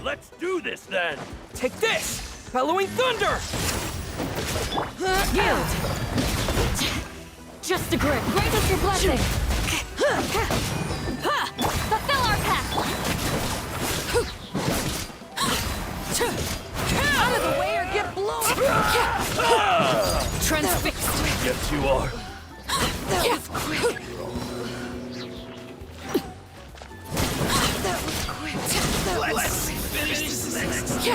Let's do this then! Take this! Bellowing thunder! Yield! Just a grip. Grant us your blessing! Fulfill our path! Out of the way or get blown! Transfixed! Yes, you are. That was quick! Let's finish this next.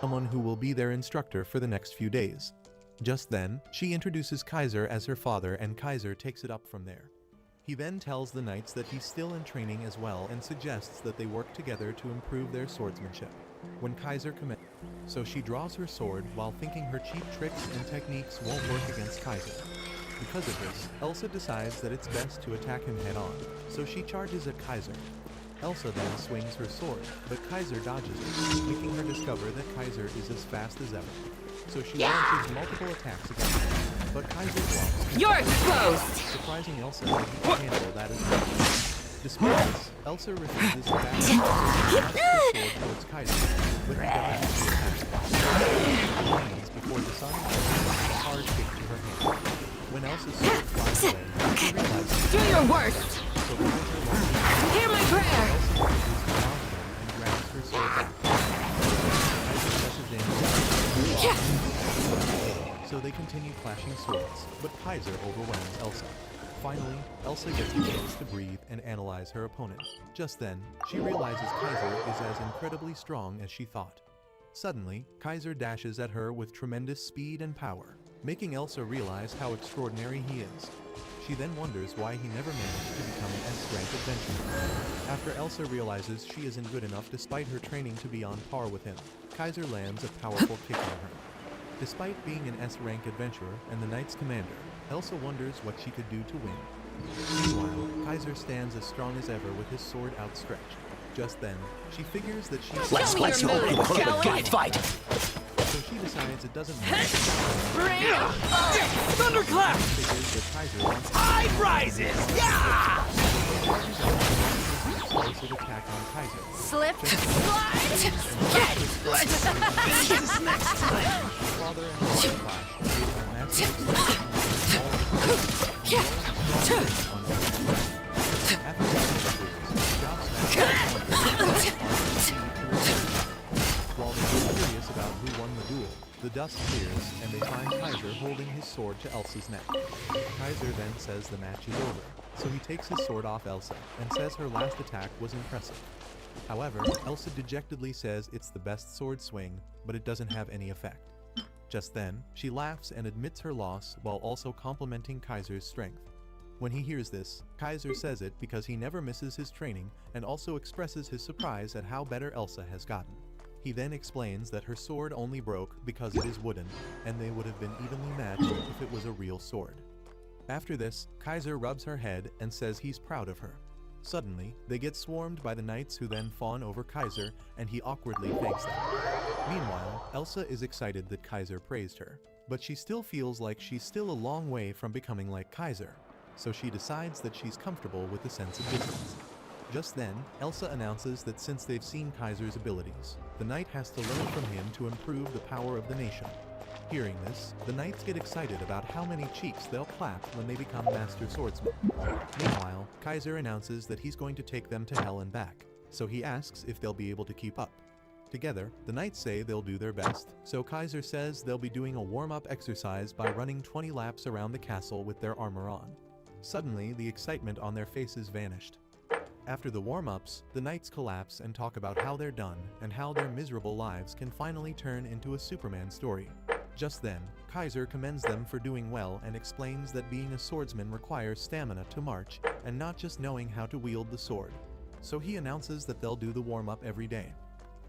Someone who will be their instructor for the next few days. Just then, she introduces Kaiser as her father and Kaiser takes it up from there. He then tells the knights that he's still in training as well and suggests that they work together to improve their swordsmanship. When Kaiser commits, so she draws her sword while thinking her cheap tricks and techniques won't work against Kaiser. Because of this, Elsa decides that it's best to attack him head on, so she charges at Kaiser. Elsa then swings her sword, but Kaiser dodges it, making her discover that Kaiser is as fast as ever. So she launches multiple attacks against him, but Kaiser blocks. You're exposed! Surprising Elsa that he can handle that as well. Despite this, Elsa refuses to back up and launches her sword towards Kaiser, but he dodges the attack. She remains before the sun with a hard kick to her hand. When Elsa's sword flies away, she realizes Do your worst! so Kaiser launches. Hear my prayer! Elsa uses the mountain and grabs her sword back. Kaiser presses in. So they continue clashing swords, but Kaiser overwhelms Elsa. Finally, Elsa gets a chance to breathe and analyze her opponent. Just then, she realizes Kaiser is as incredibly strong as she thought. Suddenly, Kaiser dashes at her with tremendous speed and power, making Elsa realize how extraordinary he is. She then wonders why he never managed to become an S-rank adventurer. After Elsa realizes she isn't good enough despite her training to be on par with him, Kaiser lands a powerful kick on her. Despite being an S-rank adventurer and the Knight's commander, Elsa wonders what she could do to win. Meanwhile, Kaiser stands as strong as ever with his sword outstretched. Just then, she figures that she's Let's go your move, shall we? Fight! so she decides it doesn't matter. Thunderclap! Figures that Kaiser wants to Tide rises! Yeah! explosive attack on Kaiser. Slip, slide, get! Father and son clash, creating a massive explosion on Kaiser. After the Job smashes while they're curious about who won the duel, the dust clears and they find Kaiser holding his sword to Elsa's neck. Kaiser then says the match is over, so he takes his sword off Elsa and says her last attack was impressive. However, Elsa dejectedly says it's the best sword swing, but it doesn't have any effect. Just then, she laughs and admits her loss while also complimenting Kaiser's strength. When he hears this, Kaiser says it because he never misses his training and also expresses his surprise at how better Elsa has gotten. He then explains that her sword only broke because it is wooden, and they would have been evenly matched if it was a real sword. After this, Kaiser rubs her head and says he's proud of her. Suddenly, they get swarmed by the knights who then fawn over Kaiser, and he awkwardly thanks them. Meanwhile, Elsa is excited that Kaiser praised her, but she still feels like she's still a long way from becoming like Kaiser, so she decides that she's comfortable with the sense of distance. Just then, Elsa announces that since they've seen Kaiser's abilities, the knight has to learn from him to improve the power of the nation. Hearing this, the knights get excited about how many cheeks they'll clap when they become master swordsmen. Meanwhile, Kaiser announces that he's going to take them to hell and back, so he asks if they'll be able to keep up. Together, the knights say they'll do their best, so Kaiser says they'll be doing a warm-up exercise by running 20 laps around the castle with their armor on. Suddenly, the excitement on their faces vanished. After the warm-ups, the knights collapse and talk about how they're done and how their miserable lives can finally turn into a Superman story. Just then, Kaiser commends them for doing well and explains that being a swordsman requires stamina to march and not just knowing how to wield the sword. So he announces that they'll do the warm-up every day.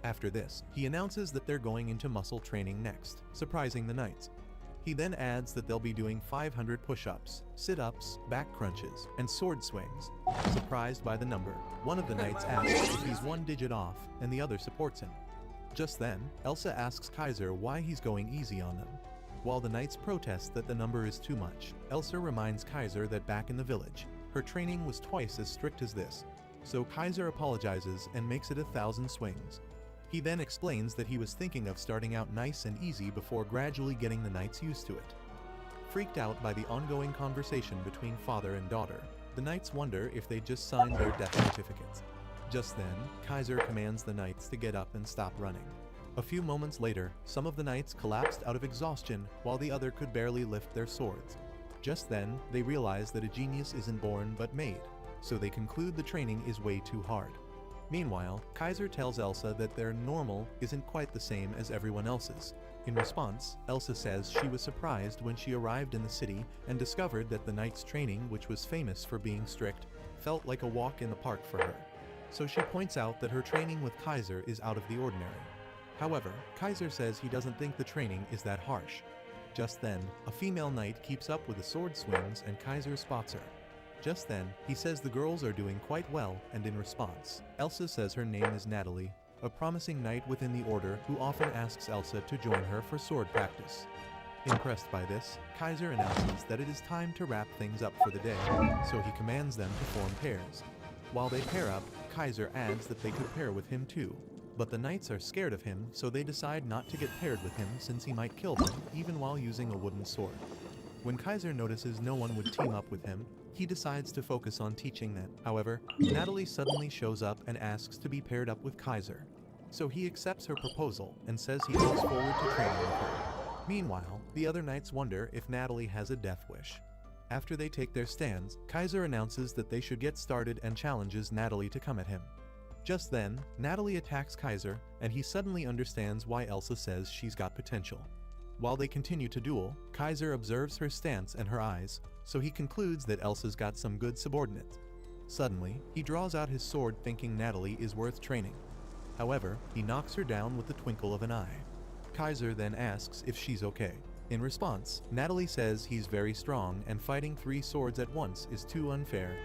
After this, he announces that they're going into muscle training next, surprising the knights. He then adds that they'll be doing 500 push-ups, sit-ups, back crunches, and sword swings. Surprised by the number, one of the knights asks if he's one digit off, and the other supports him. Just then, Elsa asks Kaiser why he's going easy on them. While the knights protest that the number is too much, Elsa reminds Kaiser that back in the village, her training was twice as strict as this. So Kaiser apologizes and makes it 1,000 swings. He then explains that he was thinking of starting out nice and easy before gradually getting the knights used to it. Freaked out by the ongoing conversation between father and daughter, the knights wonder if they just signed their death certificates. Just then, Kaiser commands the knights to get up and stop running. A few moments later, some of the knights collapsed out of exhaustion while the other could barely lift their swords. Just then, they realize that a genius isn't born but made, so they conclude the training is way too hard. Meanwhile, Kaiser tells Elsa that their normal isn't quite the same as everyone else's. In response, Elsa says she was surprised when she arrived in the city and discovered that the knight's training, which was famous for being strict, felt like a walk in the park for her. So she points out that her training with Kaiser is out of the ordinary. However, Kaiser says he doesn't think the training is that harsh. Just then, a female knight keeps up with the sword swings and Kaiser spots her. Just then, he says the girls are doing quite well, and in response, Elsa says her name is Natalie, a promising knight within the order who often asks Elsa to join her for sword practice. Impressed by this, Kaiser announces that it is time to wrap things up for the day, so he commands them to form pairs. While they pair up, Kaiser adds that they could pair with him too, but the knights are scared of him, so they decide not to get paired with him since he might kill them, even while using a wooden sword. When Kaiser notices no one would team up with him, he decides to focus on teaching them. However, Natalie suddenly shows up and asks to be paired up with Kaiser. So he accepts her proposal and says he looks forward to training with her. Meanwhile, the other knights wonder if Natalie has a death wish. After they take their stands, Kaiser announces that they should get started and challenges Natalie to come at him. Just then, Natalie attacks Kaiser, and he suddenly understands why Elsa says she's got potential. While they continue to duel, Kaiser observes her stance and her eyes, so he concludes that Elsa's got some good subordinates. Suddenly, he draws out his sword thinking Natalie is worth training. However, he knocks her down with the twinkle of an eye. Kaiser then asks if she's okay. In response, Natalie says he's very strong and fighting 3 swords at once is too unfair.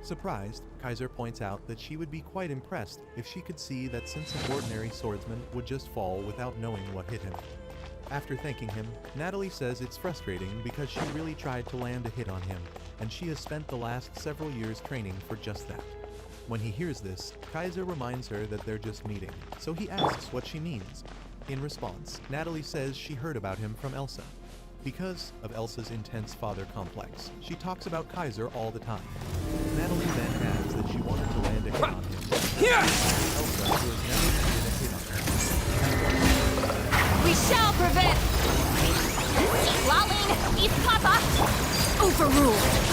Surprised, Kaiser points out that she would be quite impressed if she could see that since an ordinary swordsman would just fall without knowing what hit him. After thanking him, Natalie says it's frustrating because she really tried to land a hit on him, and she has spent the last several years training for just that. When he hears this, Kaiser reminds her that they're just meeting, so he asks what she means. In response, Natalie says she heard about him from Elsa. Because of Elsa's intense father complex, she talks about Kaiser all the time. Natalie then adds that she wanted to land a hit on him. Elsa, who has never landed a hit on her. We shall prevent! Lolling! East Papa! Overruled!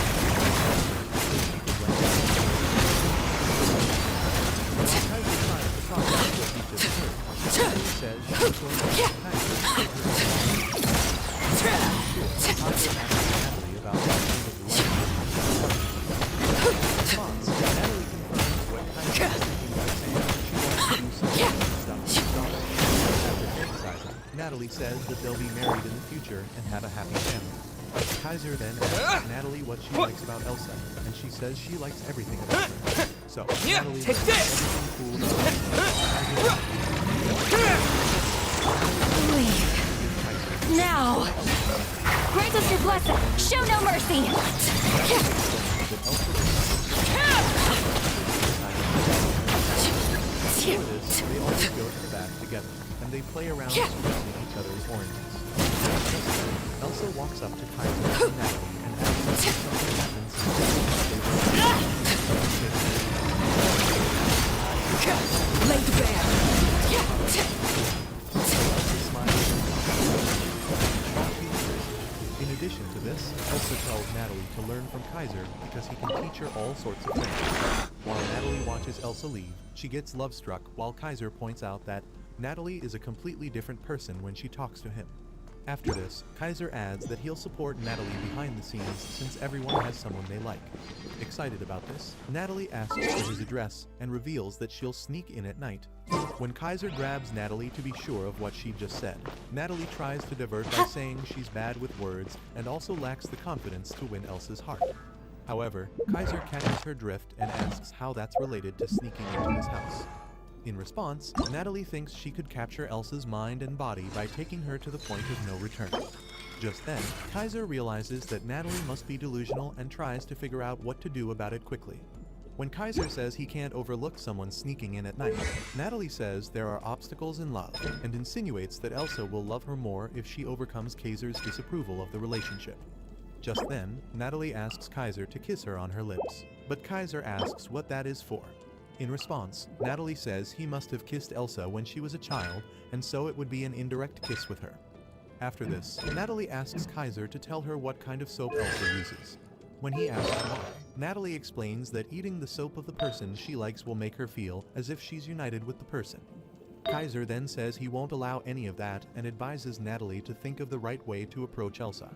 says that they'll be married in the future and have a happy family. Kaiser then asks Natalie what she likes about Elsa, and she says she likes everything about her. So, Natalie take lets this! everything cool down. Leave. Now! Grant us your blessing! Show no mercy! Before this, they always go to the bath together, and they play around squeezing each other's oranges. Elsa walks up to Kaiser and Natalie and asks if something happens since Lay the bear! Elsa smiles and in addition to this, Elsa tells Natalie to learn from Kaiser because he can teach her all sorts of things. While Natalie watches Elsa leave, she gets love-struck while Kaiser points out that Natalie is a completely different person when she talks to him. After this, Kaiser adds that he'll support Natalie behind the scenes since everyone has someone they like. Excited about this, Natalie asks for his address and reveals that she'll sneak in at night. When Kaiser grabs Natalie to be sure of what she just said, Natalie tries to divert by saying she's bad with words and also lacks the confidence to win Elsa's heart. However, Kaiser catches her drift and asks how that's related to sneaking into his house. In response, Natalie thinks she could capture Elsa's mind and body by taking her to the point of no return. Just then, Kaiser realizes that Natalie must be delusional and tries to figure out what to do about it quickly. When Kaiser says he can't overlook someone sneaking in at night, Natalie says there are obstacles in love and insinuates that Elsa will love her more if she overcomes Kaiser's disapproval of the relationship. Just then, Natalie asks Kaiser to kiss her on her lips, but Kaiser asks what that is for. In response, Natalie says he must have kissed Elsa when she was a child, and so it would be an indirect kiss with her. After this, Natalie asks Kaiser to tell her what kind of soap Elsa uses. When he asks why, Natalie explains that eating the soap of the person she likes will make her feel as if she's united with the person. Kaiser then says he won't allow any of that and advises Natalie to think of the right way to approach Elsa.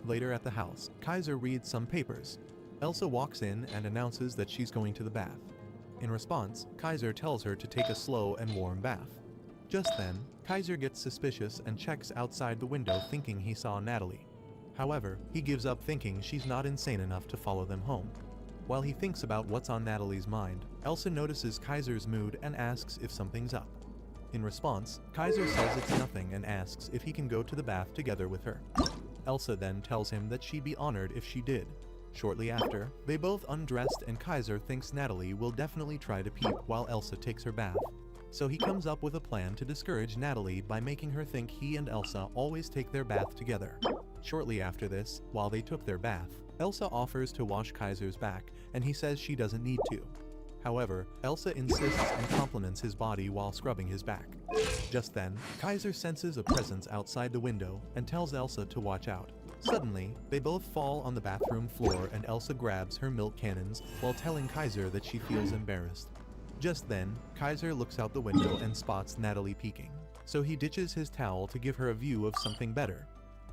Later at the house, Kaiser reads some papers. Elsa walks in and announces that she's going to the bath. In response, Kaiser tells her to take a slow and warm bath. Just then, Kaiser gets suspicious and checks outside the window thinking he saw Natalie. However, he gives up thinking she's not insane enough to follow them home. While he thinks about what's on Natalie's mind, Elsa notices Kaiser's mood and asks if something's up. In response, Kaiser says it's nothing and asks if he can go to the bath together with her. Elsa then tells him that she'd be honored if she did. Shortly after, they both undressed and Kaiser thinks Natalie will definitely try to peep while Elsa takes her bath. So he comes up with a plan to discourage Natalie by making her think he and Elsa always take their bath together. Shortly after this, while they took their bath, Elsa offers to wash Kaiser's back and he says she doesn't need to. However, Elsa insists and compliments his body while scrubbing his back. Just then, Kaiser senses a presence outside the window and tells Elsa to watch out. Suddenly, they both fall on the bathroom floor and Elsa grabs her milk cannons while telling Kaiser that she feels embarrassed. Just then, Kaiser looks out the window and spots Natalie peeking, so he ditches his towel to give her a view of something better.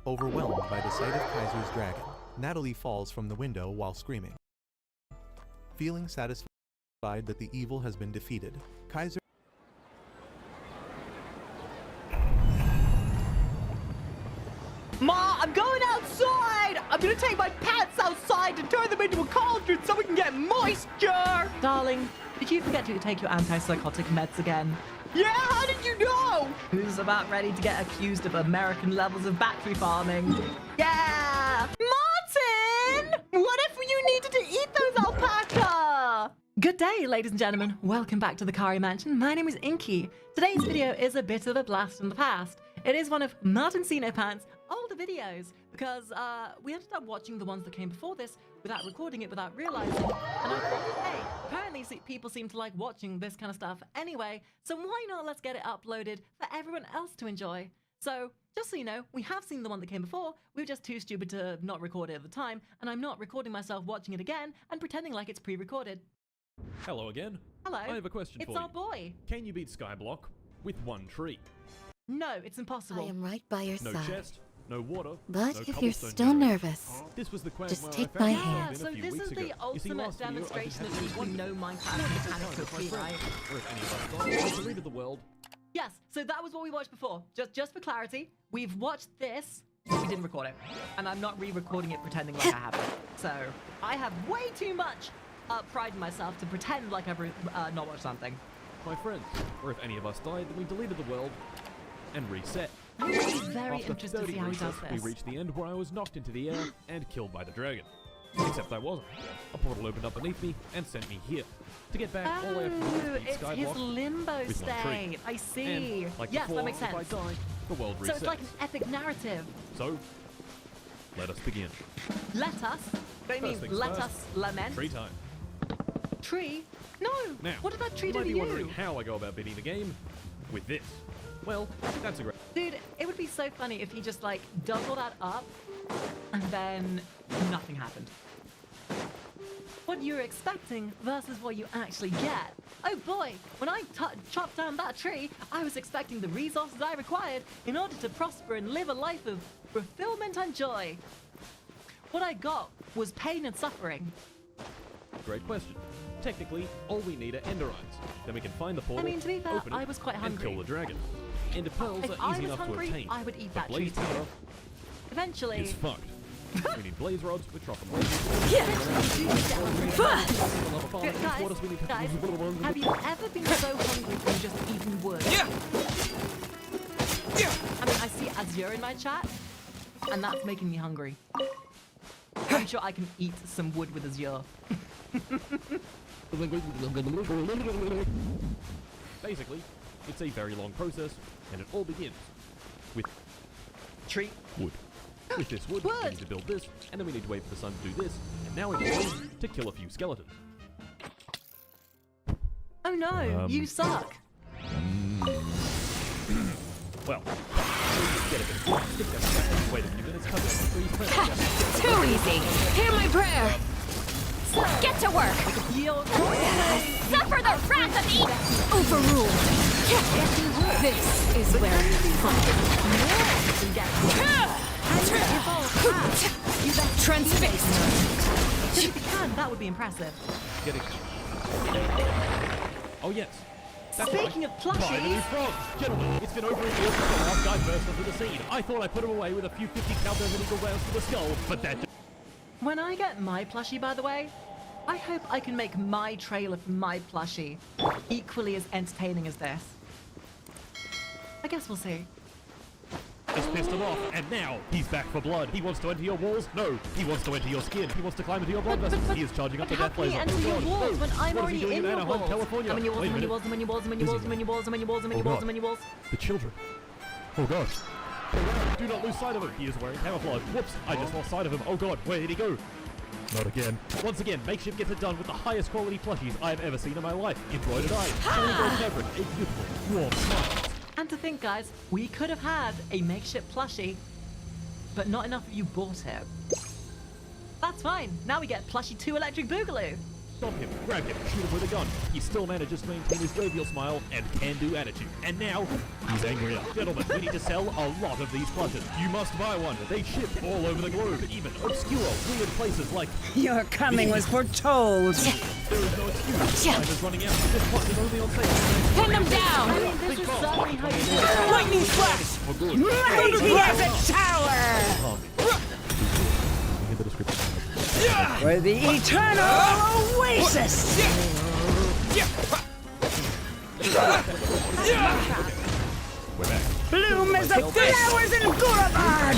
Overwhelmed by the sight of Kaiser's dragon, Natalie falls from the window while screaming. Feeling satisfied that the evil has been defeated, Kaiser Ma, I'm going outside! I'm gonna take my pants outside and turn them into a cauldron so we can get moisture! Darling, did you forget to take your antipsychotic meds again? Yeah, how did you know? Who's about ready to get accused of American levels of battery farming? Yeah! Martin! What if you needed to eat those alpaca? Good day, ladies and gentlemen. Welcome back to the Kari Mansion. My name is Inky. Today's video is a bit of a blast from the past. It is one of Martin Pants' older videos because we ended up watching the ones that came before this without recording it, without realizing. And I thought, hey, apparently people seem to like watching this kind of stuff anyway, so why not let's get it uploaded for everyone else to enjoy. So, just so you know, we have seen the one that came before, we were just too stupid to not record it at the time, and I'm not recording myself watching it again and pretending like it's pre-recorded. Hello again. Hello. I have a question for you. It's our boy. Can you beat Skyblock with one tree? No, it's impossible. I am right by your No side. chest, no water, But no if you're cobblestone still generator. nervous, This was the just quagmire take I my found hand. Yeah, in so a few this weeks is ago. the You see, ultimate last video, I've been demonstration of having people this know wonderful Minecraft time mechanics with of my free friend. ride. Or if any of us don't, to lead of the world, Yes, so that was what we watched before. Just for clarity, we've watched this. We didn't record it. And I'm not re-recording it pretending like I haven't. So I have way too much pride in myself to pretend like I've not watched something. My friends, or if any of us died, then we deleted the world and reset. I'm really very After interested to 30 see how he does resets, we this. reached the end where I was knocked into the air and killed by the dragon. Except I wasn't. A portal opened up beneath me and sent me here. To get back, all I have to do is Oh, beat it's his Skyblock limbo with one tree. state. I see. And, like Yes, before, that makes sense. if I die, the world resets. So it's like an epic narrative. So, let us begin. Let us. Don't you mean First things let first. us lament? Tree time. Tree? No. Now, What did that tree you do might to be wondering you? how I go about beating the game with this. Well, that's a great... Dude, it would be so funny if he just like dug all that up and then nothing happened. What you're expecting versus what you actually get. Oh boy, when I chopped down that tree, I was expecting the resources I required in order to prosper and live a life of fulfillment and joy. What I got was pain and suffering. Great question. Technically, all we need are ender eyes. Then we can find the portal, mean, to be fair, open it, I was quite and hungry. kill the dragon. Ender pearls If are I easy was enough hungry, to obtain. I would eat but that tree blaze too. powder Eventually, is fucked. We need blaze rods, which drop from blazes. Guys, have you ever been so hungry from just eating wood? I mean, I see Azure in my chat, and that's making me hungry. I'm sure I can eat some wood with Azure. Basically, it's a very long process, and it all begins with Tree. wood. With this wood, we need to build this, and then we need to wait for the sun to do this, and now it's time to kill a few skeletons. Oh no, you suck. Well, get a bit. Wait a few minutes, cover it. Please press. Too easy. Hear my prayer. Get to work. Yield. Suffer the wrath of Eden. Overruled. This is where transfixed. If you can, that would be impressive. Get it. Oh yes. That's Speaking right. of plushies- Finally frogs. Gentlemen, it's been over a year since the last guy burst onto the scene. I thought I put him away with a few 50 countdown illegal rounds to the skull, but that... When I get my plushie, by the way, I hope I can make my trailer for my plushie equally as entertaining as this. I guess we'll see. Just pissed him off, and now he's back for blood. He wants to enter your walls? No. He wants to enter your skin. He wants to climb into your blood vessels. He is charging up the How death can he laser. enter your God, walls no. when I'm What is he already doing in your Anaheim, walls? California? I'm in your walls, Wait a I'm in your minute. walls, I'm in your walls, I'm in your walls, I'm in your walls, I'm in your walls, I'm in your walls, I'm in your walls. The children. Oh god. Do not lose sight of him. He is wearing camouflage. Whoops, I just lost sight of him. Oh god, where did he go? Not again. Once again, Makeshift gets it done with the highest quality plushies I have ever seen in my life. Embroidered eyes, fully gold fabric, a beautiful, warm smile. And to think, guys, we could have had a makeshift plushie, but not enough of you bought it. That's fine. Now we get plushie 2 electric boogaloo. Stop him, grab him, shoot him with a gun. He still manages to maintain his jovial smile and can-do attitude. And now, he's angrier. Gentlemen, we need to sell a lot of these plushes. You must buy one. They ship all over the globe, even obscure, weird places like... Your coming was foretold. There is no excuse. Time is running out. This plush is only on sale. Pin them I down. mean, this is certainly how you do it. Lightning flash! For good. Mighty as a tower! Calm. Look at the description. For the eternal oasis! We're back. Bloom as the flowers in Gurabad!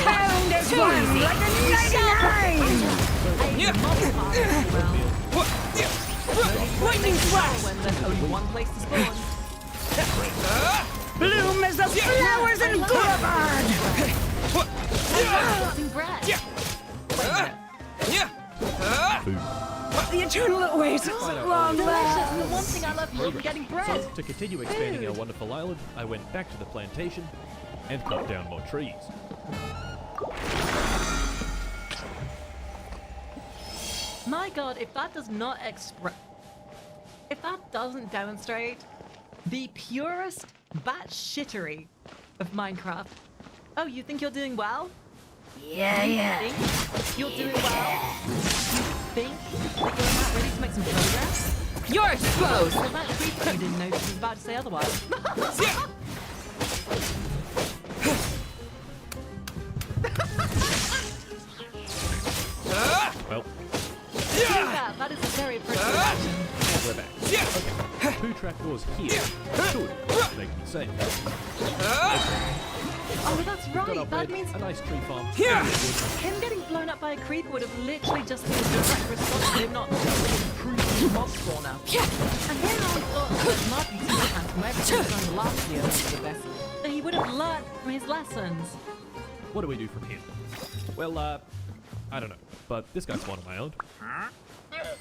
Pound as one like a 99! Lightning flash! When there's only one place to spawn. Bloom as the flowers in Gurabad! Getting bread. Wait a minute. The eternal oasis at long Delicious. last! The one thing I love more than getting bread. So, to continue expanding our Food. wonderful island, I went back to the plantation and cut down more trees. My god, if that does not if that doesn't demonstrate the purest batshittery of Minecraft. Oh, you think you're doing well? Yeah. Think you're doing well? You think that you're not ready to make some progress? You're exposed! Was that creepy you didn't notice? I was about to say otherwise. Well, Yeah, that is a very appropriate action. we're back. Okay, 2 trapdoors here should make me safe. Oh, that's Got right. up That there, means a nice tree farm. him getting blown up by a creeper would have literally just been a direct response to him not improving mob spawner. And here I thought that Martin Seahand, from everything he's done last year, was the best. That he would have learned from his lessons. What do we do from here? Well, I don't know. But this guy spawned on my own,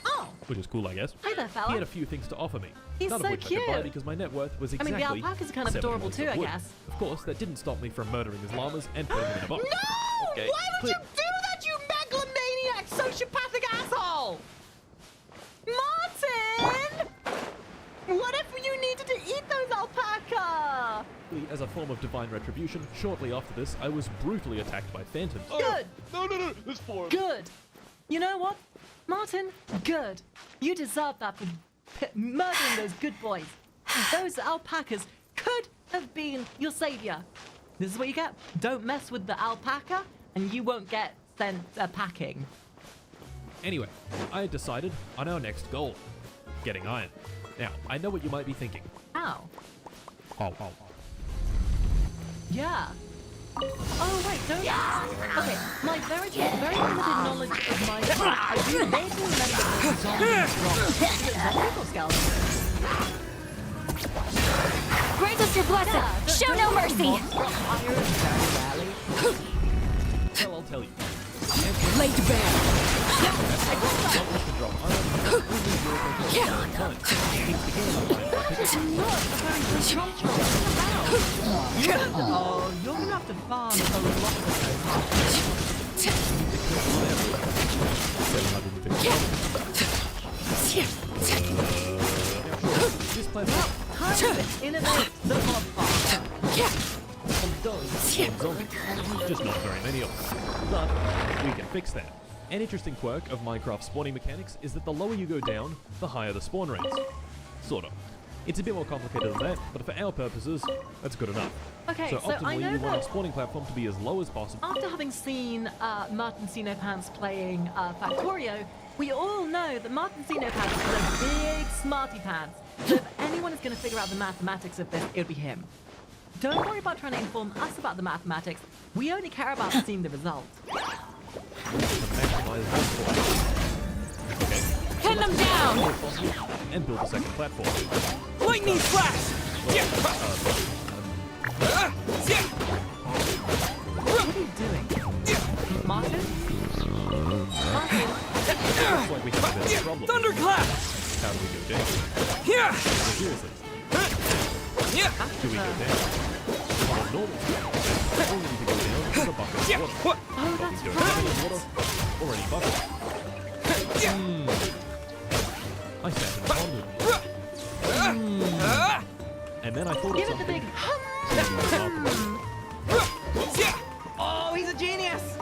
Oh, which is cool, I guess. hi there, He had fella. a few things to offer me. He's none so of which I could buy cute. because my net worth was I mean, exactly the alpacas are kind of 7 adorable loads too, of I wood. guess. Of course, that didn't stop me from murdering his llamas and putting them in a box. No! Okay, Why would but- you do that, you megalomaniac, sociopathic asshole? Martin! What if you needed to eat those alpaca? As a form of divine retribution, shortly after this, I was brutally attacked by phantoms. Good. No, this form. Good. You know what? Martin, good. You deserve that for murdering those good boys. Those alpacas could have been your savior. This is what you get. Don't mess with the alpaca, and you won't get sent packing. Anyway, I had decided on our next goal, getting iron. Now, I know what you might be thinking. Ow. Oh. Yeah. Oh, wait, don't... Okay, my very limited knowledge of my... I do vaguely remember the zombie skeletons. Grant us your blessing! Show no mercy! Well, I'll tell you. Lay to bear! Oh, you're gonna have to farm a lot of This platform those. Time to innovate the mob farm. does in zombies. Just not very many of them. But we can fix that. An interesting quirk of Minecraft's spawning mechanics is that the lower you go down, the higher the spawn rates. Sort of. It's a bit more complicated than that, but for our purposes, that's good enough. Okay, so so I optimally, know you want our that spawning platform to be as low as possible. after having seen Martin Pants playing Factorio, we all know that Martin Pants is a big smarty pants. So if anyone is going to figure out the mathematics of this, it would be him. Don't worry about trying to inform us about the mathematics. We only care about seeing the result. Maximize that spawn. Okay. Pin them down! And build a second platform. Lightning flash! What are you doing? Martin? Martin? Looks like we have a bit of a problem. Thunderclap! How do we go down? Yeah! Seriously. Yeah! Do we go down? On normal. All we need to go down is a bucket of Yeah! water. What? Oh, that's Go down in right. water, or any bucket. I sat and pondered. And then I thought Give of it the something. big Oh, he's a genius!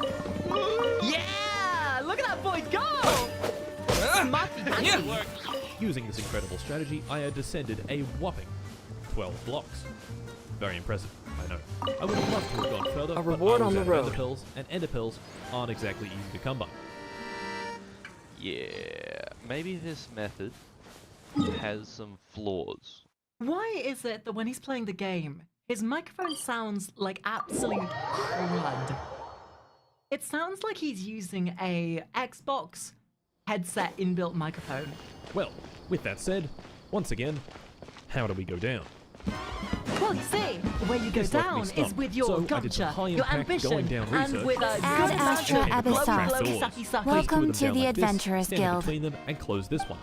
Yeah! Look at that boy go! Smarty pants. Using this incredible strategy, I had descended a whopping 12 blocks. Very impressive, I know. I would have loved to have gone further, but reward I was on the out of road. ender pills, and ender pills aren't exactly easy to come by. Yeah, maybe this method has some flaws. Why is it that when he's playing the game, his microphone sounds like absolute crud? It sounds like he's using a Xbox headset inbuilt microphone. Well, with that said, once again, how do we go down? Well, you see, the way you go This left me down is stumped. with your So I did some gumpture, high your impact ambition, going down and research. with a Ad good Astra amount of Abyssos. glowy, sucky, sucky. Welcome Glue them to down the like this, Adventurers stand Guild. between them and close this one.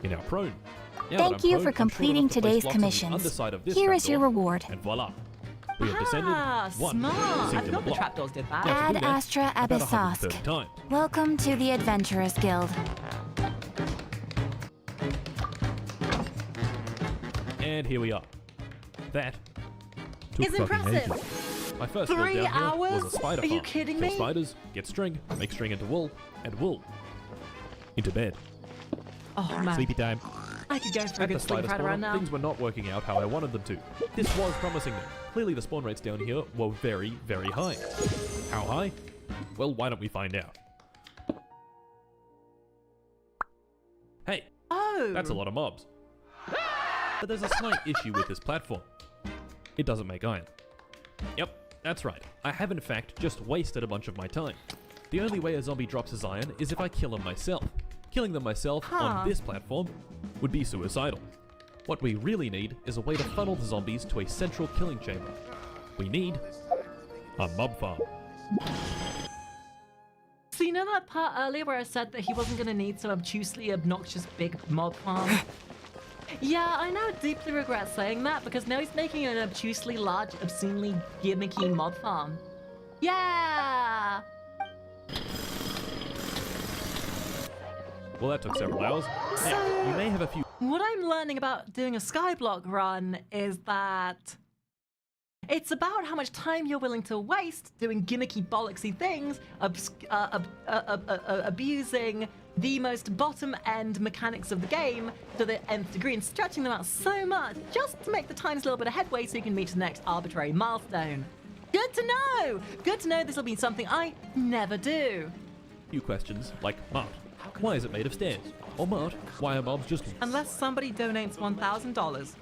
You're now prone. Now that Thank I'm you prone, for I'm short completing enough to place today's blocks on the commissions. underside of this Here is your trapdoor, reward. And voila. We have descended one Smart! I single forgot the block. trapdoors did that. Now to Ad do that, Astra about Abyssos. 130 times. Welcome to the Adventurers Guild. And here we are. That took It's fucking impressive. ages. My first 3 build down here hours? was a spider Are you farm. kidding Kill me? spiders, get string, make string into wool, and wool into bed. Oh man, Sleepy time. I I could go for a At the good sleep spider right around spawner, now. things were not working out how I wanted them to. This was promising though. Clearly the spawn rates down here were very, very high. How high? Well, why don't we find out? Hey, Oh! that's a lot of mobs. But there's a slight issue with this platform. It doesn't make iron. Yep, that's right. I have in fact just wasted a bunch of my time. The only way a zombie drops his iron is if I kill him myself. Killing them myself on this platform would be suicidal. What we really need is a way to funnel the zombies to a central killing chamber. We need a mob farm. So you know that part earlier where I said that he wasn't going to need some obtusely obnoxious big mob farm? Yeah, I now deeply regret saying that because now he's making an obtusely large, obscenely gimmicky mob farm. Yeah! Well, that took several hours. Now, you may have a few What I'm learning about doing a skyblock run is that it's about how much time you're willing to waste doing gimmicky, bollocksy things, abusing the most bottom-end mechanics of the game to the nth degree and stretching them out so much just to make the times a little bit of headway so you can reach the next arbitrary milestone. Good to know! Good to know this will be something I never do. questions like Mart, why is it made of stairs? Or Mart, why are mobs just Unless somebody donates $1,000.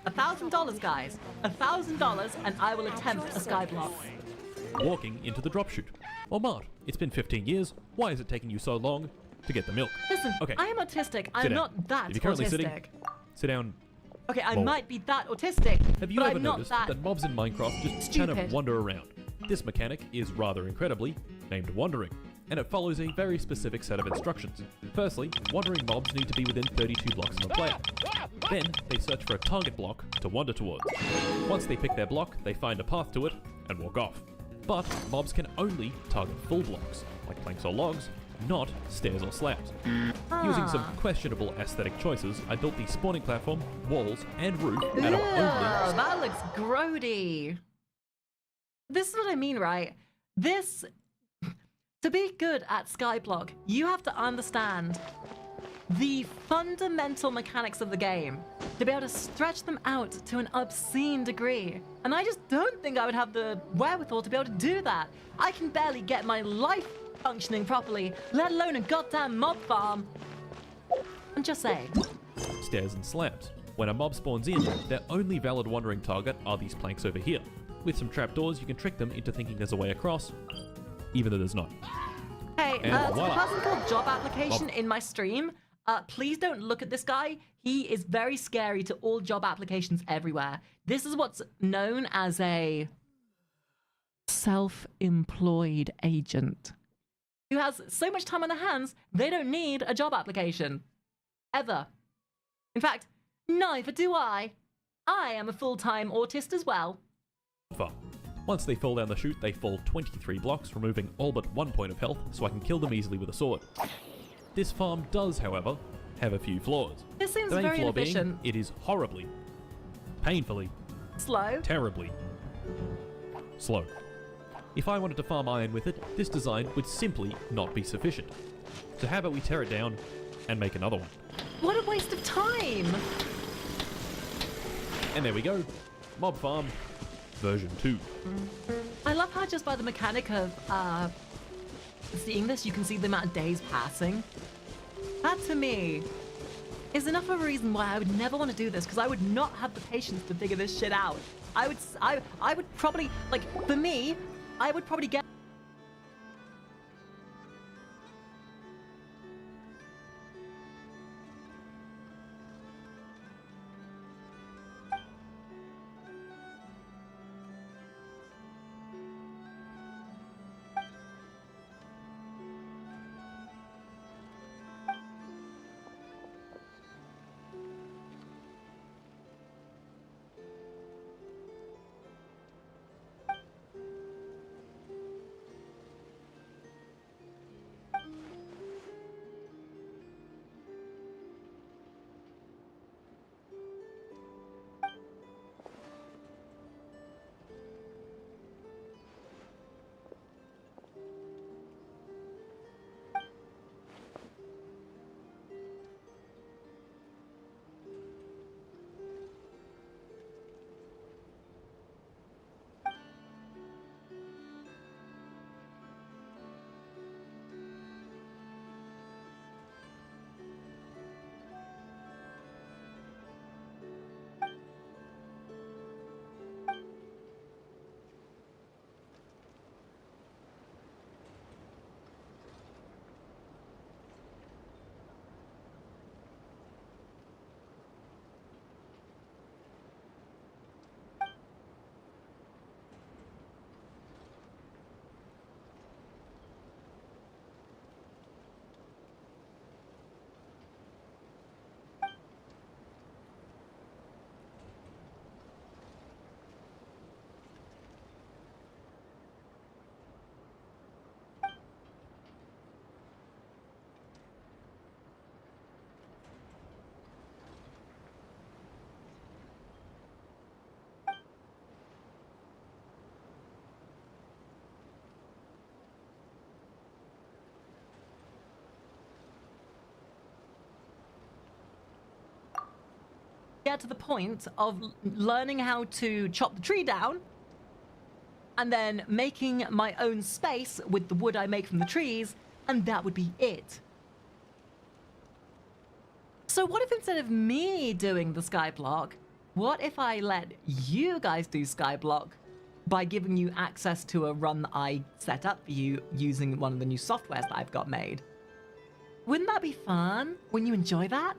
$1,000, guys. $1,000 and I will attempt a skyblock. walking into the drop chute? Or Mart, it's been 15 years, why is it taking you so long to get the milk? Listen, Okay. I am autistic. Sit I'm down. not that If you're currently autistic. sitting, sit down. Okay, I Whoa. might be that autistic, Have you but ever I'm not noticed that. that mobs in Minecraft just kind of stupid. wander around? This mechanic is rather incredibly named wandering, and it follows a very specific set of instructions. Firstly, wandering mobs need to be within 32 blocks of the player. Then, they search for a target block to wander towards. Once they pick their block, they find a path to it and walk off. But mobs can only target full blocks, like planks or logs, not stairs or slabs. Using some questionable aesthetic choices, I built the spawning platform, walls, and roof out of Ew, only... that looks grody. This is what I mean, right? This... To be good at Skyblock, you have to understand the fundamental mechanics of the game to be able to stretch them out to an obscene degree. And I just don't think I would have the wherewithal to be able to do that. I can barely get my life functioning properly, let alone a goddamn mob farm. I'm just saying. stairs and slabs. When a mob spawns in, their only valid wandering target are these planks over here. With some trapdoors, you can trick them into thinking there's a way across, even though there's not. Hey, And there's a voila. person called Job Application in my stream. Please don't look at this guy. He is very scary to all job applications everywhere. This is what's known as a self-employed agent who has so much time on their hands, they don't need a job application. Ever. In fact, neither do I. I am a full-time autist as well. Farm. Once they fall down the chute, they fall 23 blocks, removing all but 1 point of health, so I can kill them easily with a sword. This farm does, however, have a few flaws. This seems The main very flaw being, inefficient. it is horribly, painfully, Slow. terribly slow. If I wanted to farm iron with it, this design would simply not be sufficient. So how about we tear it down and make another one? What a waste of time. And there we go. Mob Farm version 2. I love how just by the mechanic of seeing this, you can see the amount of days passing. That to me is enough of a reason why I would never want to do this, because I would not have the patience to figure this shit out. I would probably, like, for me, I would probably get get to the point of learning how to chop the tree down and then making my own space with the wood I make from the trees, and that would be it. So what if instead of me doing the skyblock, what if I let you guys do skyblock by giving you access to a run that I set up for you using one of the new softwares that I've got made? Wouldn't that be fun? Wouldn't you enjoy that?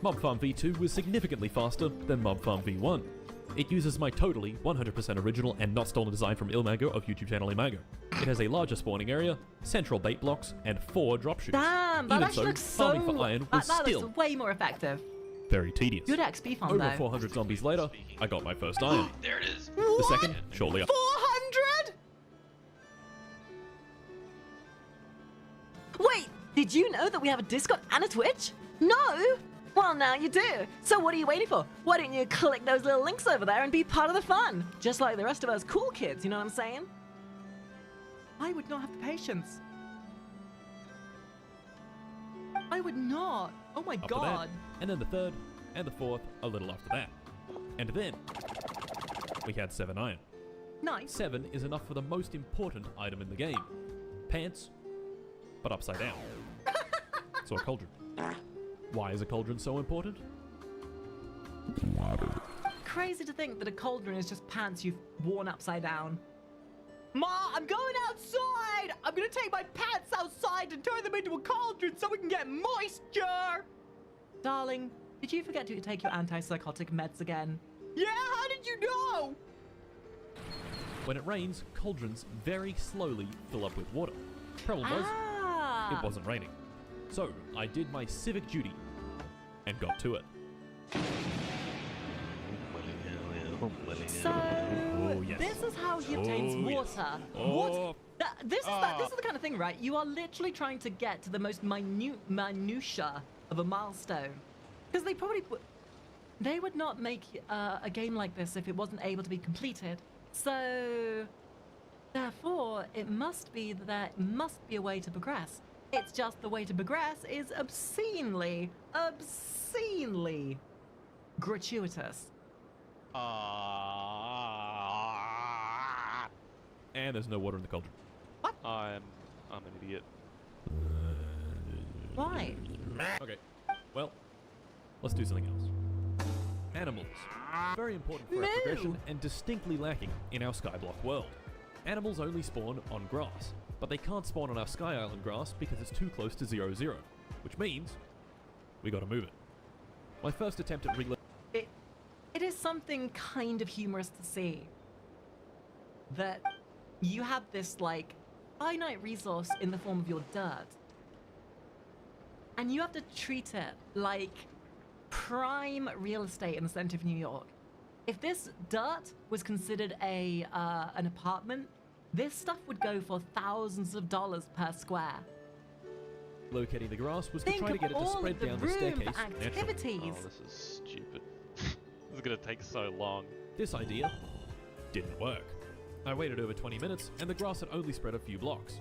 Mob Farm V2 was significantly faster than Mob Farm V1. It uses my totally 100% original and not stolen design from Ilmago of YouTube channel Imago. It has a larger spawning area, central bait blocks, and 4 drop chutes. Damn, that Even actually so, looks so... farming for iron was that still looks way more effective. very tedious. Good XP farm, Over though. 400 zombies later, I got my first iron. There it is. The second, shortly after. 400? Wait, did you know that we have a Discord and a Twitch? No? Well, now you do. So what are you waiting for? Why don't you click those little links over there and be part of the fun? Just like the rest of us cool kids, you know what I'm saying? I would not have the patience. I would not. Oh my After god. that, and then the third, and the fourth a little after that. And then, we had 7 iron. Nice. 7 is enough for the most important item in the game. Pants, but upside down. So a cauldron. Why is a cauldron so important? Crazy to think that a cauldron is just pants you've worn upside down. Ma, I'm going outside! I'm gonna take my pants outside and turn them into a cauldron so we can get moisture! Darling, did you forget to take your antipsychotic meds again? Yeah, how did you know? When it rains, cauldrons very slowly fill up with water. Problem was, it wasn't raining. So, I did my civic duty and got to it. So, yes. this is how he obtains Oh, yes. water. Oh. This is the kind of thing, right? You are literally trying to get to the most minutia of a milestone. Because they would not make a game like this if it wasn't able to be completed. So, therefore, it must be that there must be a way to progress. It's just the way to progress is obscenely gratuitous. And there's no water in the cauldron. I'm an idiot. Why? Okay, well, let's do something else. Animals. Very important for our No. progression and distinctly lacking in our Skyblock world. Animals only spawn on grass, but they can't spawn on our Sky Island grass because it's too close to 0-0, which means we gotta move it. My first attempt at It is something kind of humorous to see that you have this like finite resource in the form of your dirt, and you have to treat it like prime real estate in the center of New York. If this dirt was considered an apartment, this stuff would go for thousands of dollars per square. Locating the grass was to Think try to of get it to all spread of the down the room staircase for naturally. activities. Oh, this is stupid. This is gonna take so long. This idea didn't work. I waited over 20 minutes and the grass had only spread a few blocks.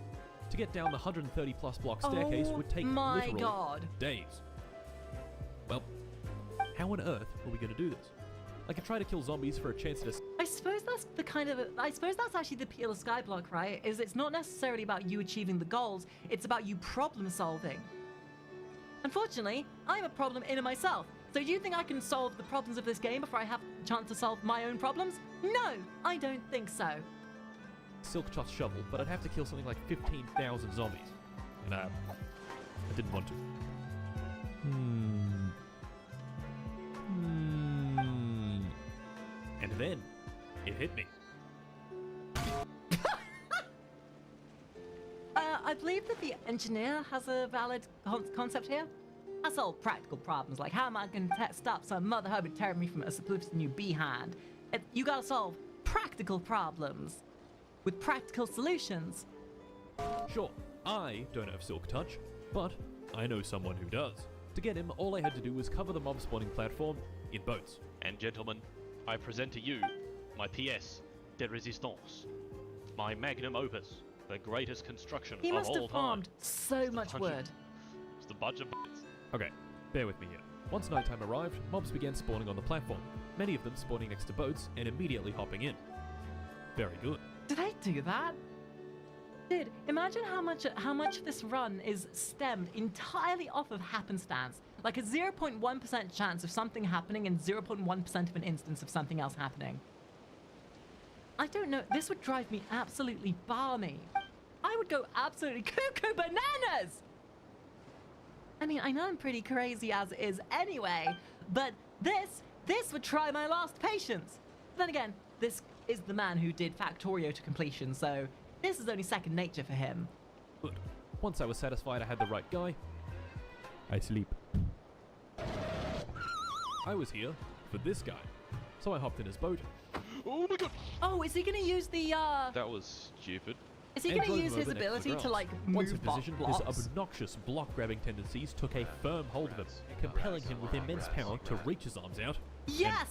To get down the 130 plus block staircase would take my literally God. days. Well, how on earth are we going to do this? I could try to kill zombies for a chance at I suppose that's the kind of I suppose that's actually the appeal of Skyblock, right? Is it's not necessarily about you achieving the goals, it's about you problem solving. Unfortunately, I'm a problem in and myself. So do you think I can solve the problems of this game before I have a chance to solve my own problems? No, I don't think so. silk touch shovel, but I'd have to kill something like 15,000 zombies. And I didn't want to. And then it hit me. I believe that the engineer has a valid concept here. I solve practical problems, like how am I going to stop some mother hubbard tearing me from a subliminal new behind? You gotta solve practical problems with practical solutions. Sure, I don't have silk touch, but I know someone who does. To get him, all I had to do was cover the mob spawning platform in boats. And gentlemen, I present to you my pièce de résistance, my magnum opus, the greatest construction He of must all have time. farmed so much bunch of- wood. It's the bunch of bullets. Okay, bear with me here. Once nighttime arrived, mobs began spawning on the platform, many of them spawning next to boats and immediately hopping in. Very good. Did I do that? Dude, imagine how much this run is stemmed entirely off of happenstance. Like a 0.1% chance of something happening and 0.1% of an instance of something else happening. I don't know, this would drive me absolutely balmy. I would go absolutely cuckoo bananas! I mean, I know I'm pretty crazy as it is anyway, but this would try my last patience. Then again, this is the man who did Factorio to completion, so this is only second nature for him. Good. Once I was satisfied I had the right guy, I sleep. I was here for this guy, so I hopped in his boat. Oh my god! Oh, is he gonna use the, That was stupid. Is he and gonna drove use him his over next to the ability to, grass. like, Once in move position, his blocks? obnoxious block-grabbing tendencies took a firm hold of him, compelling him with immense power to reach his arms out Yes!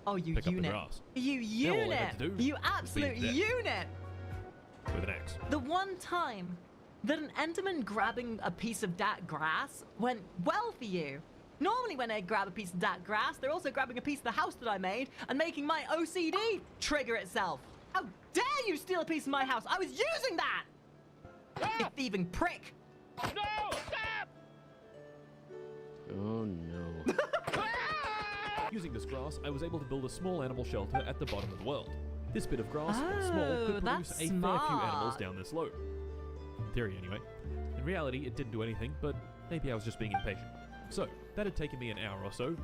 Oh, you pick up the unit. grass. You Now all I had unit! to do You was absolute be there. unit! with an axe. The one time that an Enderman grabbing a piece of that grass went well for you. Normally when they grab a piece of that grass, they're also grabbing a piece of the house that I made and making my OCD trigger itself. How dare you steal a piece of my house? I was using that! You thieving prick! No! Stop! Oh no. Using this grass, I was able to build a small animal shelter at the bottom of the world. This bit of grass, while small, Oh, could produce that's a fair few animals smart. down this slope. In theory, anyway. In reality, it didn't do anything, but maybe I was just being impatient. So, that had taken me an hour or so,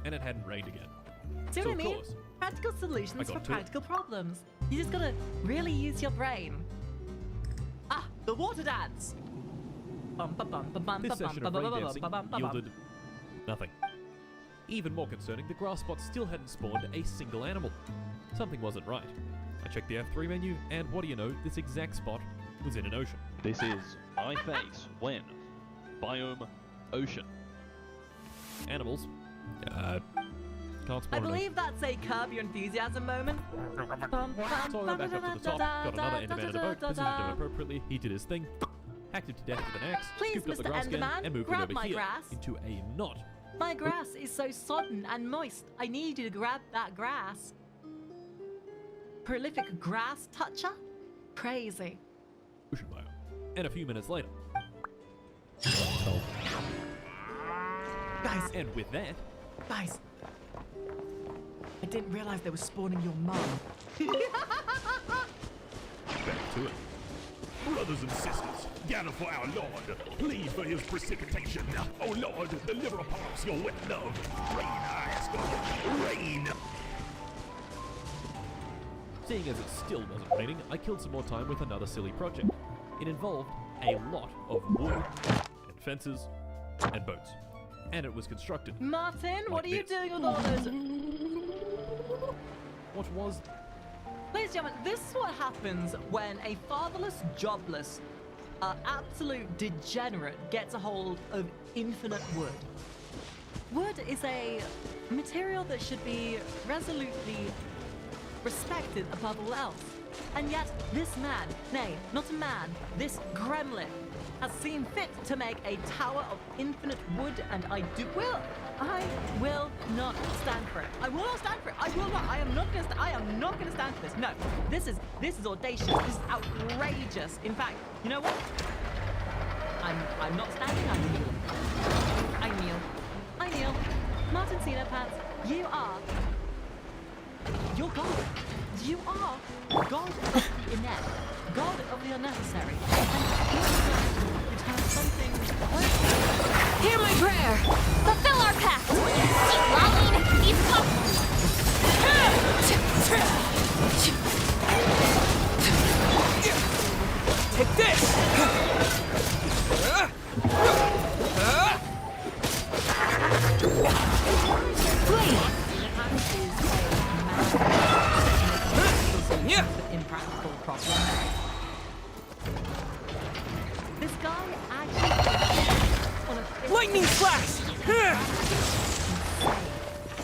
and it hadn't rained again. See So what I of mean? course, Practical solutions I for got to it. practical problems. You just gotta really use your brain. Ah, the water dance! Bum, ba, bum, ba, bum, this ba, bum, session ba, of ba, rain ba, ba, dancing ba, bum, ba, bum. yielded nothing. Even more concerning, the grass spot still hadn't spawned a single animal. Something wasn't right. I checked the F3 menu, and what do you know, this exact spot was in an ocean. This is I face when. Biome ocean. Animals, can't spawn I an ocean. believe that's a Curb Your Enthusiasm moment. So I went back up to the top, got another Enderman in a boat, positioned him appropriately, he did his thing, hacked him to death with an axe, Please, scooped up the Mr. grass again, Enderman, and moved it grab over my here grass. into a knot. My grass is so sodden and moist. I need you to grab that grass. Prolific grass toucher? Crazy. Ocean biome. And a few minutes later. Guys, And with that, guys. I didn't realize they were spawning your mum. back to it. Brothers and sisters, gather for our Lord. Plead for his precipitation. Oh Lord, deliver upon us your wet love. Rain, I ask of you. Rain. Seeing as it still wasn't raining, I killed some more time with another silly project. It involved a lot of wood, and fences, and boats. And it was constructed. Martin, what Like are you this. doing with all those? What was Ladies and gentlemen, this is what happens when a fatherless, jobless, absolute degenerate gets a hold of infinite wood. Wood is a material that should be resolutely respected above all else. And yet, this man, nay, not a man, this gremlin, has seen fit to make a tower of infinite wood, and I will not stand for it. I will not stand for it. I will not. I am not gonna stand for this. No, this is audacious. This is outrageous. In fact, you know what? I'm not standing. I kneel. Martin Cena Pants, you're God. You are God of the inept, God of the unnecessary. And it has something. Hear my prayer. Fulfill our pact. Lying, these Take this! Yeah. Impractical problem. This guy actually on a Lightning flash!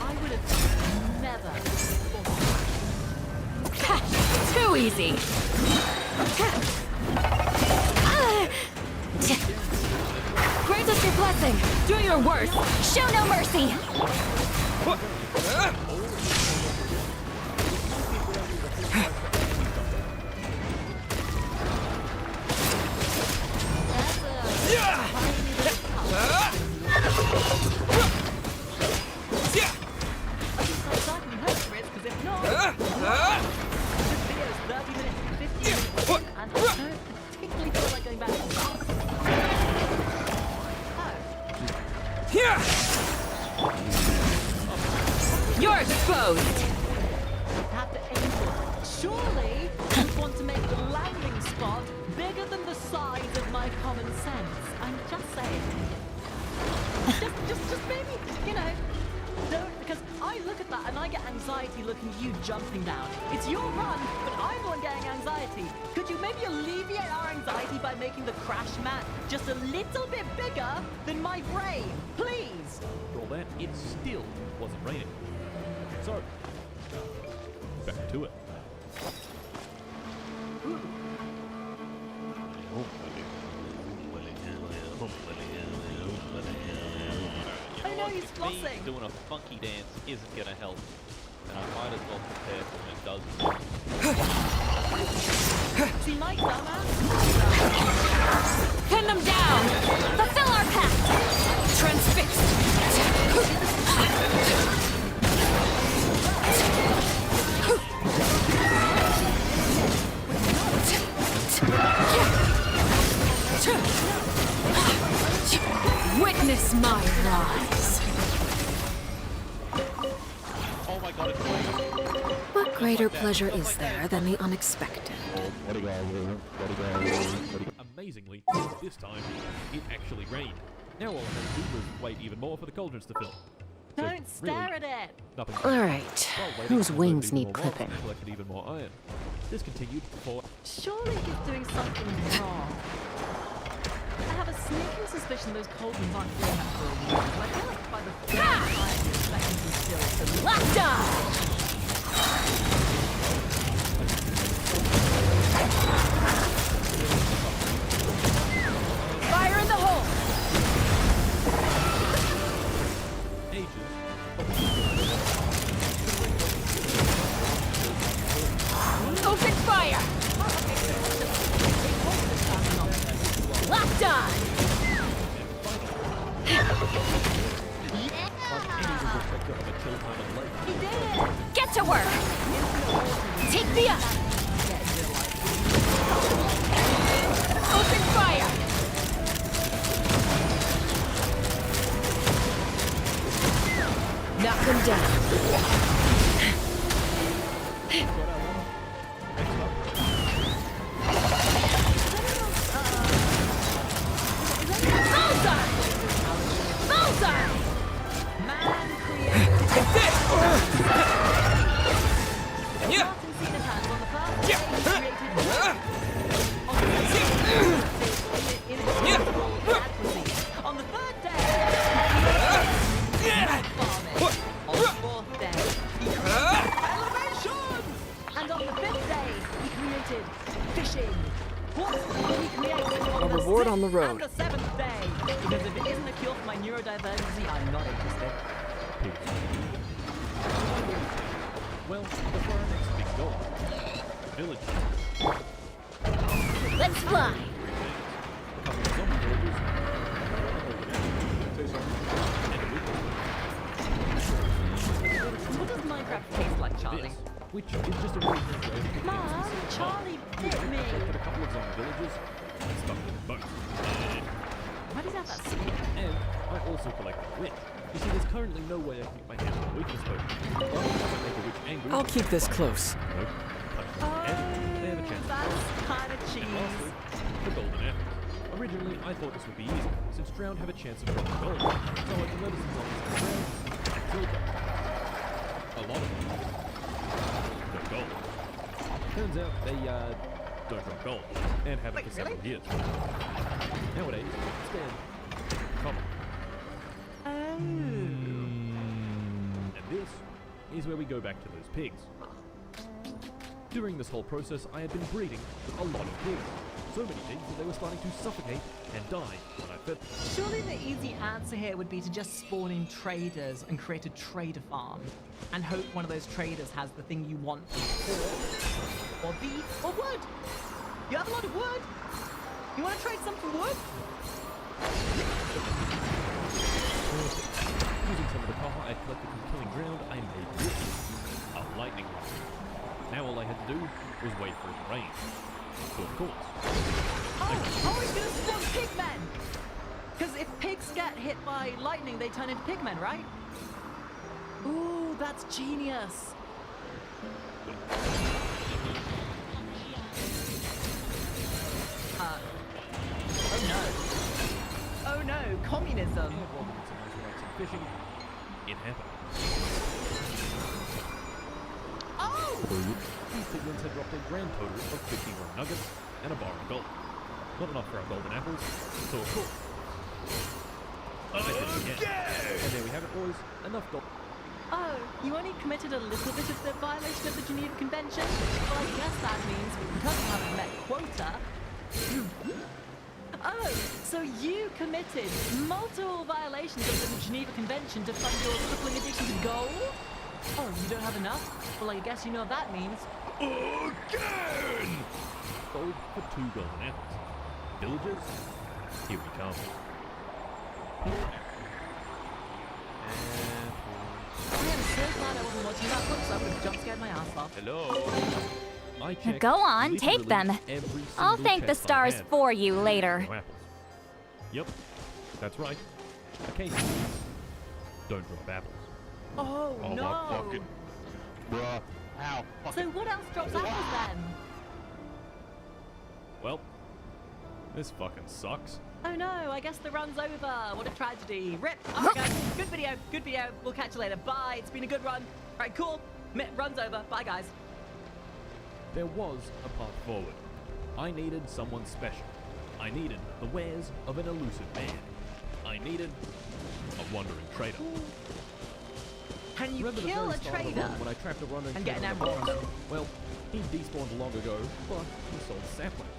I would have never thought. Too easy. Grant us your blessing. Do your worst. Show no mercy. You're exposed. Have to aim for it. Surely you want to make the landing spot bigger than the size of my common sense. I'm just saying. Just maybe, you know, don't, because I look at that and I get anxiety looking at you jumping down. It's your run, but I'm the one getting anxiety. Could you maybe alleviate our anxiety by making the crash mat just a little bit bigger than my brain? Please. For all that, it still wasn't raining. So, back to it. I know he's flossing. Doing a funky dance isn't gonna help, and I might as well prepare for when it does. See my dumbass? Pin them down. Fulfill our pact. Transfixed. Witness my rise. Oh my god, it's raining. What greater pleasure is there than the unexpected? Amazingly, this time, it actually rained. Now all I had to do was wait even more for the cauldrons to fill. So, Don't stare really, at it. nothing. All right. While waiting, Whose I wings even need more clipping? rocks and collected even more iron. This continued for Surely he's doing something wrong. I have a sneaking suspicion those cauldrons aren't doing that for a reason. I feel like by the third time I'm expecting to still to Laughter! Fire in the hole! ages. Open fire! Locked on! Get to work! Take me up! Open fire! Knock them down. Bullseye! Bullseye! Man created. Take this! Yeah! Martin Cena's hands on the first Yeah. day he created on the third day, farming. On the fourth day, he created elevation. And on the fifth day, he created fishing. What will he create on the reward sixth on the road. and the seventh day? Because if it isn't a cure for my neurodivergency, I'm not interested. Well, before our next big goal, village. Let's fly! A couple of zombie villagers. And a weekend. What does Minecraft taste like, Charlie? This, which is just a really good way to Mom, Charlie bit me. Collected a couple of zombie villagers and stuck them in boats. Why does that have that skin? And I also collected a witch. You see, there's currently no way I can get my hands on a weakness potion. But if I make a witch angry, I'll keep this close. nope, touch them and they have a chance to That's kind of And cheese. lastly, the golden apples. Originally, I thought this would be easy, since drowned have a chance of dropping gold, so I can let some zombies in the ground and kill them. A lot of them. No gold. Turns out they, don't drop gold, and haven't for several years. Nowadays, instead, copper. And this is where we go back to those pigs. During this whole process, I had been breeding a lot of pigs, so so many things that they were starting to suffocate and die when I fed them. Surely the easy answer here would be to just spawn in traders and create a trader farm and hope one of those traders has the thing you want, or beef, or wood. You have a lot of wood. You want to trade some for wood? Using some of the copper I collected from killing ground, I made this, a lightning rod. Now all I had to do was wait for it to rain. So of course. Oh, he's gonna spawn pigmen! Because if pigs get hit by lightning, they turn into pigmen, right? Ooh, that's genius. Oh no. Oh no, communism. Fishing. It happened. Oh! These piglins had dropped a grand total of 51 nuggets and a bar of gold. Not enough for our golden apples, so of course. I did it again. And there we have it, boys. Enough gold. Oh, you only committed a little bit of the violation of the Geneva Convention? Well, I guess that means because you haven't met quota. Oh, so you committed multiple violations of the Geneva Convention to fund your crippling addiction to gold? Oh, you don't have enough? Well, I guess you know what that means. Again! Gold for 2 golden apples. Villagers, here we come. I am so glad I wasn't watching that one, so I would have jump scared my ass off. Hello. I checked Go on, take them. every I'll single thank the chest I stars had. for you later. No apples. Yep, that's right. Occasionally, don't drop apples. Oh, Oh no! my fucking. Bruh. Ow. So Fucking. what else drops apples then? Well, this fucking sucks. Oh no, I guess the run's over. What a tragedy. Rip. Alright guys, good video, good video. We'll catch you later. Bye. It's been a good run. Alright, cool. Run's over. Bye guys. There was a path forward. I needed someone special. I needed the wares of an elusive man. I needed a wandering trader. Can you Remember the kill very a start of the trader? run when I trapped a wandering and get trader an on the emerald? farm? Well, he despawned long ago, but he sold saplings.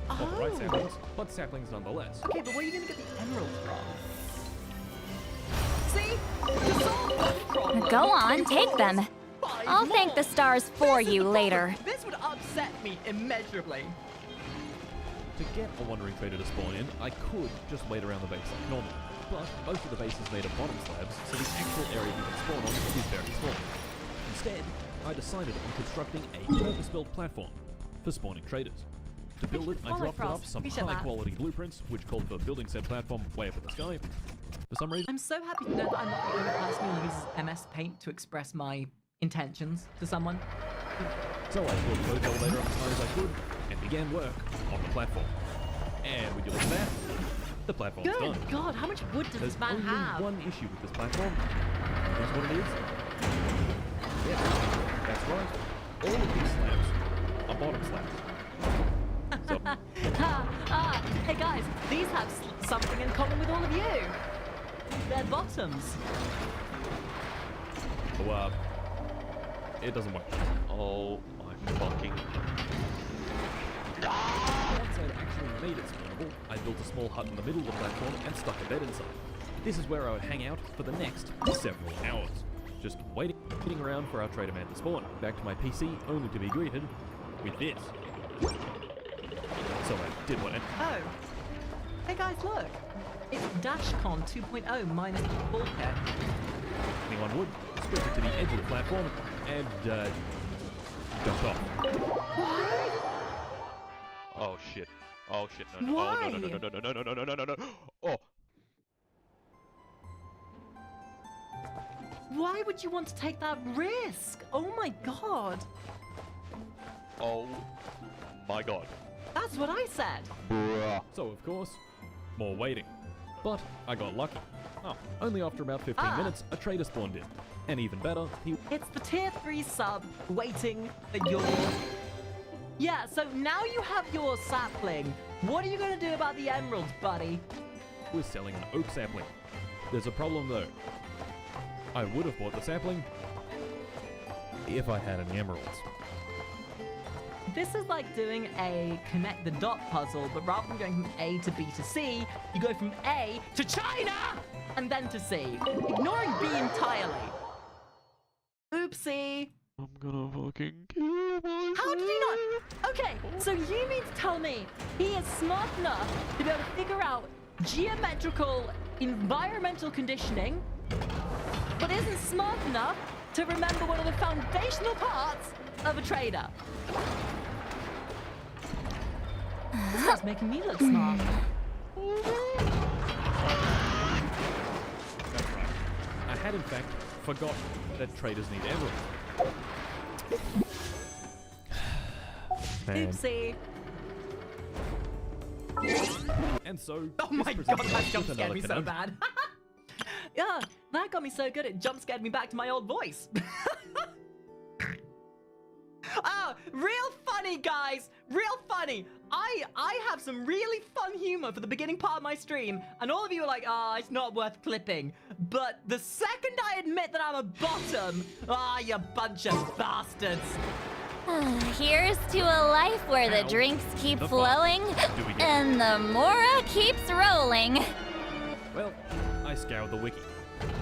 Not the right Oh. saplings, but saplings nonetheless. Okay, but where are you gonna get the emerald from? See? To solve that problem, Go on, you take caused them. 5 I'll thank the more. stars for This is you the later. problem. This would upset me immeasurably. To get a wandering trader to spawn in, I could just wait around the base like normal. But most of the base is made of bottom slabs, so the actual area you can spawn on is very small. Instead, I decided on constructing a purpose-built platform for spawning traders. To build it, I Follow dropped Frost. off some Appreciate that. high-quality blueprints, which called for building said platform way up in the sky. For some reason, I'm so happy to know that I'm not the only person who uses MS Paint to express my intentions to someone. so I built the code elevator up as high as I could, and began work on the platform. And would you look at that? The platform's Good done. God, how much wood does There's this man only have? one issue with this platform. Guess what it is? Yes, that's right. All of these slabs are bottom slabs. So, Hey guys, these have something in common with all of you. They're bottoms. so, it doesn't work. Oh my fucking. Once I'd actually made it spawnable, I built a small hut in the middle of the platform and stuck a bed inside. This is where I would hang out for the next several hours. Just waiting around for our trader man to spawn. Back to my PC, only to be greeted with this. So I did what I... Oh. Hey guys, look. It's DashCon 2.0 minus the bulkhead. Anyone would sprint it to the edge of the platform and, duck off. Why? Oh shit. Oh shit. No. Why? Oh no no no no no no no no no no no. Oh. Why would you want to take that risk? Oh my god. Oh my god. That's what I said. Bruh. So, of course, more waiting. But I got lucky. Oh, only after about 15 Ah. minutes, a trader spawned in. And even better, he It's the tier 3 sub waiting for your... Yeah, so now you have your sapling. What are you going to do about the emeralds, buddy? was selling an oak sapling. There's a problem though. I would have bought the sapling if I had any emeralds. this is like doing a connect the dot puzzle, but rather than going from A to B to C, you go from A to China and then to C, ignoring B entirely. Oopsie. I'm gonna fucking kill myself. How did he not? Okay, so you mean to tell me he is smart enough to be able to figure out geometrical environmental conditioning, but isn't smart enough to remember one of the foundational parts of a trader? This guy's making me look smart. That's right. I had in fact forgot that traders need emeralds. Man. Oopsie. And so, Oh my this god, presents that us jump with scared me another so conundrum. bad. Yeah, that got me so good it jump scared me back to my old voice. Oh, real funny, guys. Real funny. I have some really fun humor for the beginning part of my stream, and all of you are like, ah, it's not worth clipping. But the second I admit that I'm a bottom, you bunch of bastards. Here's to a life where the How drinks keep the fuck flowing do we get and the mora keeps rolling. Well, I scoured the wiki.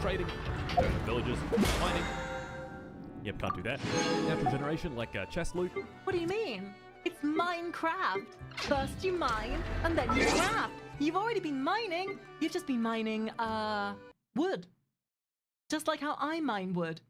Trading, going to villages, mining. Yep, can't do that. Natural generation, like chest loot. What do you mean? It's Minecraft. First you mine, and then you craft. You've already been mining. You've just been mining, wood. Just like how I mine wood.